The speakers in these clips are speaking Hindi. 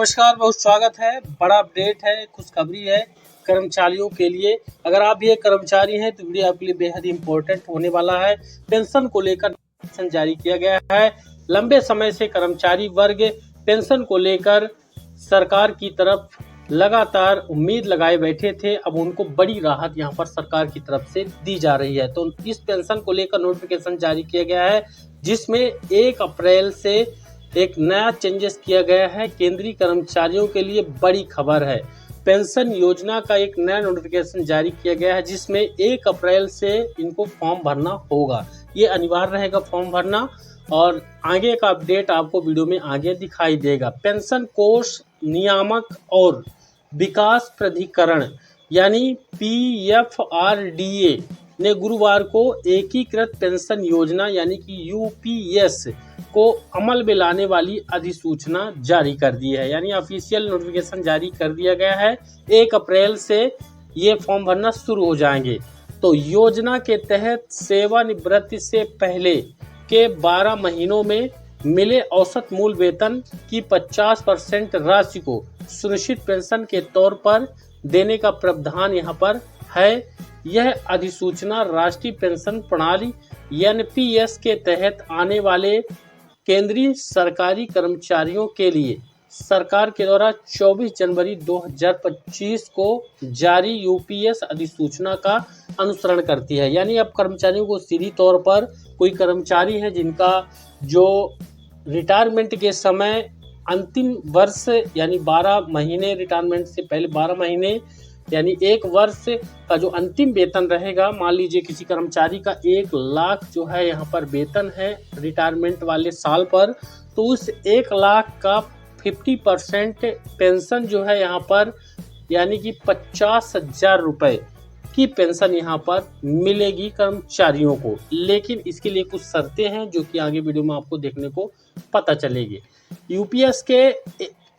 नमस्कार, बहुत स्वागत है। बड़ा अपडेट है, खुशखबरी है कर्मचारियों के लिए। अगर आप भी एक कर्मचारी हैं तो वीडियो आपके लिए बेहद इंपॉर्टेंट होने वाला है। पेंशन को लेकर पेंशन जारी किया गया है। लंबे समय से कर्मचारी वर्ग पेंशन को लेकर सरकार की तरफ लगातार उम्मीद लगाए बैठे थे। अब उनको बड़ी राहत यहां पर सरकार की तरफ से दी जा रही है। तो इस पेंशन को लेकर नोटिफिकेशन जारी किया गया है, जिसमें 1 अप्रैल से एक नया चेंजेस किया गया है। केंद्रीय कर्मचारियों के लिए बड़ी खबर है। पेंशन योजना का एक नया नोटिफिकेशन जारी किया गया है, जिसमें 1 अप्रैल से इनको फॉर्म भरना होगा। ये अनिवार्य रहेगा फॉर्म भरना, और आगे का अपडेट आपको वीडियो में आगे दिखाई देगा। पेंशन कोष नियामक और विकास प्राधिकरण यानी PFRDA ने गुरुवार को एकीकृत पेंशन योजना यानी कि UPS को अमल में लाने वाली अधिसूचना जारी कर दी है। यानी ऑफिशियल नोटिफिकेशन जारी कर दिया गया है। 1 अप्रैल से ये फॉर्म भरना शुरू हो जाएंगे। तो योजना के तहत सेवानिवृत्ति से पहले के 12 महीनों में मिले औसत मूल वेतन की 50% राशि को सुनिश्चित पेंशन के तौर पर देने का प्रावधान यहाँ पर है। यह अधिसूचना राष्ट्रीय पेंशन प्रणाली NPS के तहत आने वाले केंद्रीय सरकारी कर्मचारियों के लिए सरकार के द्वारा 24 जनवरी 2025 को जारी UPS अधिसूचना का अनुसरण करती है। यानी अब कर्मचारियों को सीधी तौर पर कोई कर्मचारी है जिनका जो रिटायरमेंट के समय अंतिम वर्ष यानी 12 महीने, रिटायरमेंट से पहले 12 महीने यानी 1 वर्ष का जो अंतिम वेतन रहेगा, मान लीजिए किसी कर्मचारी का 1 लाख जो है यहाँ पर वेतन है रिटायरमेंट वाले साल पर, तो उस 1 लाख का 50% पेंशन जो है यहाँ पर यानी कि 50,000 रुपये की पेंशन यहाँ पर मिलेगी कर्मचारियों को। लेकिन इसके लिए कुछ शर्तें हैं जो कि आगे वीडियो में आपको देखने को पता चलेगी। UPS के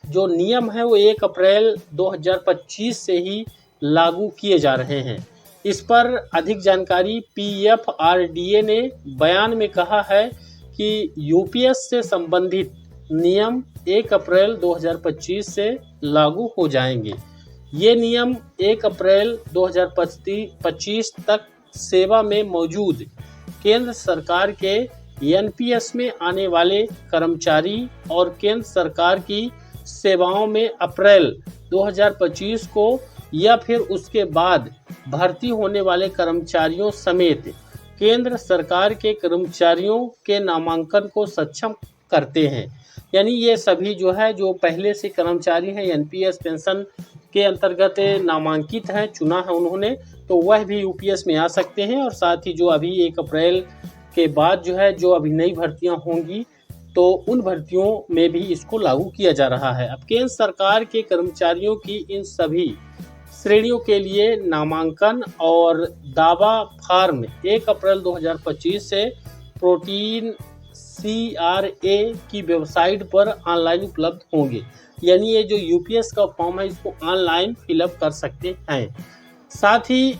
जो नियम है वो 1 अप्रैल 2025 से ही लागू किए जा रहे हैं। इस पर अधिक जानकारी PFRDA ने बयान में कहा है कि UPS से संबंधित नियम 1 अप्रैल 2025 से लागू हो जाएंगे। ये नियम 1 अप्रैल 2025 तक सेवा में मौजूद केंद्र सरकार के NPS में आने वाले कर्मचारी और केंद्र सरकार की सेवाओं में अप्रैल 2025 को या फिर उसके बाद भर्ती होने वाले कर्मचारियों समेत केंद्र सरकार के कर्मचारियों के नामांकन को सक्षम करते हैं। यानी ये सभी जो है जो पहले से कर्मचारी हैं NPS पेंशन के अंतर्गत नामांकित हैं, चुना है उन्होंने, तो वह भी UPS में आ सकते हैं। और साथ ही जो अभी 1 अप्रैल के बाद जो है जो अभी नई भर्तियां होंगी तो उन भर्तियों में भी इसको लागू किया जा रहा है। अब केंद्र सरकार के कर्मचारियों की इन सभी श्रेणियों के लिए नामांकन और दावा फार्म 1 अप्रैल 2025 से प्रोटीन CRA की वेबसाइट पर ऑनलाइन उपलब्ध होंगे। यानी ये जो UPS का फॉर्म है इसको ऑनलाइन फिलअप कर सकते हैं। साथ ही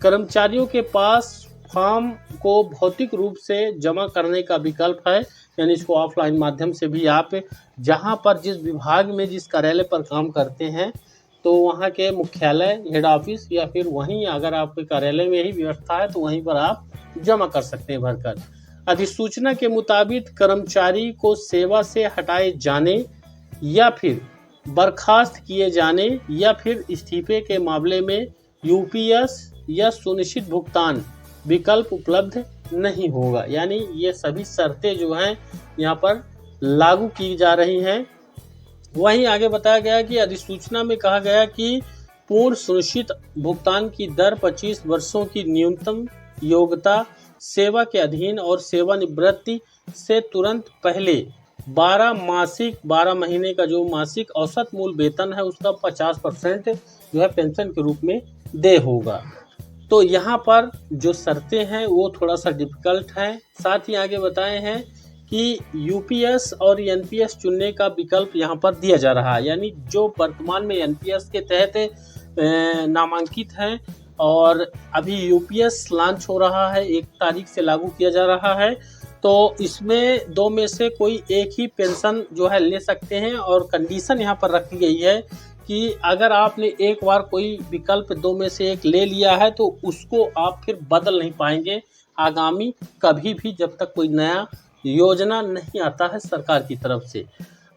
कर्मचारियों के पास फॉर्म को भौतिक रूप से जमा करने का विकल्प है। यानी इसको ऑफलाइन माध्यम से भी आप जहां पर जिस विभाग में जिस कार्यालय पर काम करते हैं तो वहां के मुख्यालय हेड ऑफिस या फिर वहीं अगर आपके कार्यालय में ही व्यवस्था है तो वहीं पर आप जमा कर सकते हैं भरकर। अधिसूचना के मुताबिक कर्मचारी को सेवा से हटाए जाने या फिर बर्खास्त किए जाने या फिर इस्तीफे के मामले में UPS या सुनिश्चित भुगतान विकल्प उपलब्ध नहीं होगा। यानी ये सभी शर्तें जो हैं यहाँ पर लागू की जा रही हैं। वहीं आगे बताया गया कि अधिसूचना में कहा गया कि पूर्ण सुनिश्चित भुगतान की दर 25 वर्षों की न्यूनतम योग्यता, सेवा के अधीन और सेवानिवृत्ति से तुरंत पहले 12 महीने का जो मासिक औसत मूल वेतन है उसका 50% जो है पेंशन के रूप में दे होगा। तो यहाँ पर जो शर्तें हैं वो थोड़ा सा डिफिकल्ट है। साथ ही आगे बताए हैं कि UPS और NPS चुनने का विकल्प यहाँ पर दिया जा रहा है। यानी जो वर्तमान में NPS के तहत नामांकित हैं और अभी UPS लॉन्च हो रहा है, 1 तारीख से लागू किया जा रहा है, तो इसमें दो में से कोई एक ही पेंशन जो है ले सकते हैं और कंडीशन यहाँ पर रखी गई है कि अगर आपने एक बार कोई विकल्प दो में से एक ले लिया है तो उसको आप फिर बदल नहीं पाएंगे आगामी कभी भी, जब तक कोई नया योजना नहीं आता है सरकार की तरफ से।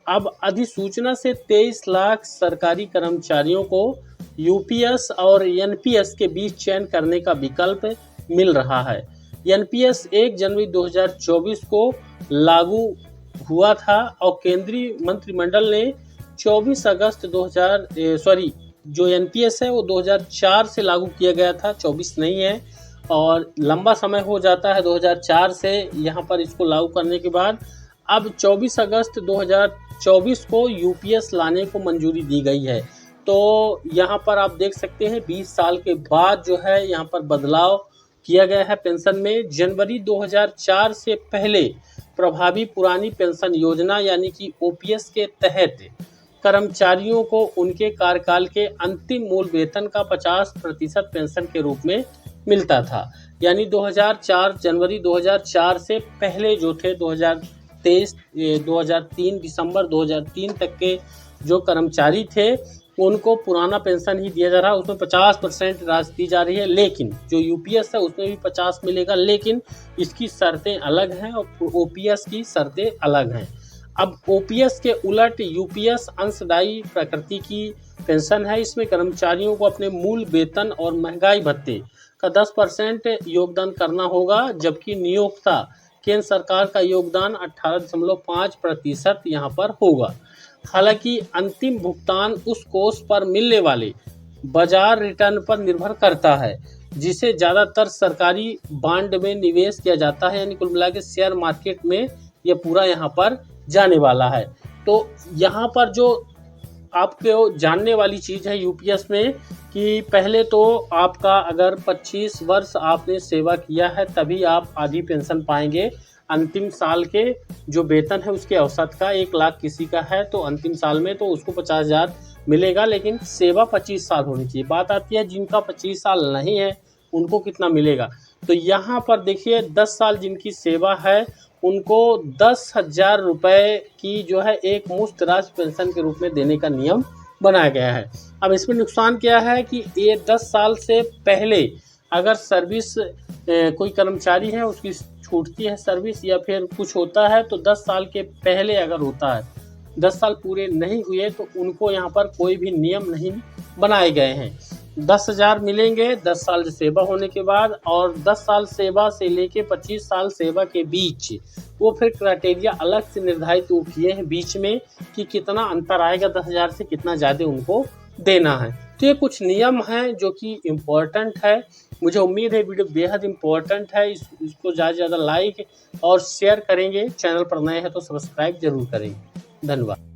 अब अधिसूचना से 23 लाख सरकारी कर्मचारियों को यूपीएस और एनपीएस के बीच चयन करने का विकल्प मिल रहा है। एनपीएस 1 जनवरी 2024 को लागू हुआ था और केंद्रीय मंत्रिमंडल ने 24 अगस्त जो एनपीएस है वो 2004 से लागू किया गया था, 24 नहीं है और लंबा समय हो जाता है 2004 से यहाँ पर इसको लागू करने के बाद। अब 24 अगस्त 2024 को यूपीएस लाने को मंजूरी दी गई है। तो यहाँ पर आप देख सकते हैं 20 साल के बाद जो है यहाँ पर बदलाव किया गया है पेंशन में। जनवरी 2004 से पहले प्रभावी पुरानी पेंशन योजना यानी कि ओपीएस के तहत कर्मचारियों को उनके कार्यकाल के अंतिम मूल वेतन का 50% पेंशन के रूप में मिलता था। यानी 2004 जनवरी 2004 से पहले जो थे 2003 दिसंबर 2003 तक के जो कर्मचारी थे उनको पुराना पेंशन ही दिया जा रहा है, उसमें 50% राशि दी जा रही है। लेकिन जो यूपीएस है उसमें भी 50 मिलेगा, लेकिन इसकी शर्तें अलग हैं और ओपीएस की शर्तें अलग हैं। अब ओपीएस के उलट यूपीएस अंशदायी प्रकृति की पेंशन है। इसमें कर्मचारियों को अपने मूल वेतन और महंगाई भत्ते का 10% योगदान करना होगा, जबकि नियोक्ता केंद्र सरकार का योगदान 18.5% यहाँ पर होगा। हालांकि अंतिम भुगतान उस कोष पर मिलने वाले बाजार रिटर्न पर निर्भर करता है जिसे ज़्यादातर सरकारी बांड में निवेश किया जाता है, यानी कुल मिला के शेयर मार्केट में ये पूरा यहाँ पर जाने वाला है। तो यहाँ पर जो आपको जानने वाली चीज़ है यूपीएस में कि पहले तो आपका अगर 25 वर्ष आपने सेवा किया है तभी आप आधी पेंशन पाएंगे। अंतिम साल के जो वेतन है उसके औसत का 1 लाख किसी का है तो अंतिम साल में तो उसको 50,000 मिलेगा, लेकिन सेवा 25 साल होनी चाहिए। बात आती है जिनका 25 साल नहीं है उनको कितना मिलेगा। तो यहाँ पर देखिए 10 साल जिनकी सेवा है उनको 10,000 रुपये की जो है एक मुफ्त राशि पेंशन के रूप में देने का नियम बनाया गया है। अब इसमें नुकसान क्या है कि ये 10 साल से पहले अगर सर्विस कोई कर्मचारी है उसकी छूटती है सर्विस या फिर कुछ होता है तो 10 साल के पहले अगर होता है, 10 साल पूरे नहीं हुए तो उनको यहाँ पर कोई भी नियम नहीं बनाए गए हैं। 10,000 मिलेंगे 10 साल सेवा होने के बाद, और 10 साल सेवा से लेके 25 साल सेवा के बीच वो फिर क्राइटेरिया अलग से निर्धारित किए हैं बीच में कि कितना अंतर आएगा 10,000 से, कितना ज़्यादा उनको देना है। तो ये कुछ नियम हैं जो कि इम्पोर्टेंट है। मुझे उम्मीद है वीडियो बेहद इम्पोर्टेंट है, इसको ज़्यादा से ज़्यादा लाइक और शेयर करेंगे। चैनल पर नए हैं तो सब्सक्राइब जरूर करेंगे। धन्यवाद।